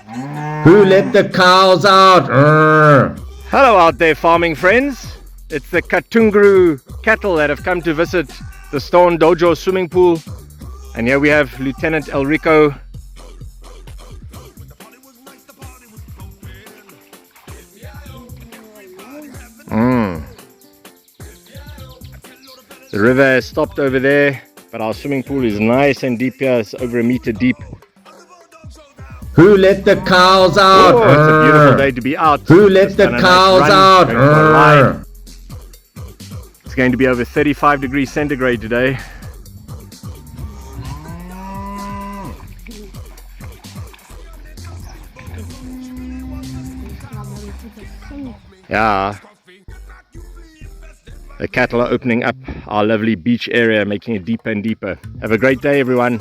Who let the cows out? Hello out there, farming friends. It's the Katunguru cattle that have come to visit the Stone Dojo swimming pool. And here we have Lieutenant Elrico. The river has stopped over there, but our swimming pool is nice and deep here. It's over 1 meter deep. Who let the cows out? Oh, it's a beautiful day to be out. Who let Just the done a nice cows run, out? going for a ride. It's going to be over 35 degrees centigrade today. Yeah, the cattle are opening up our lovely beach area, making it deeper and deeper. Have a great day, everyone.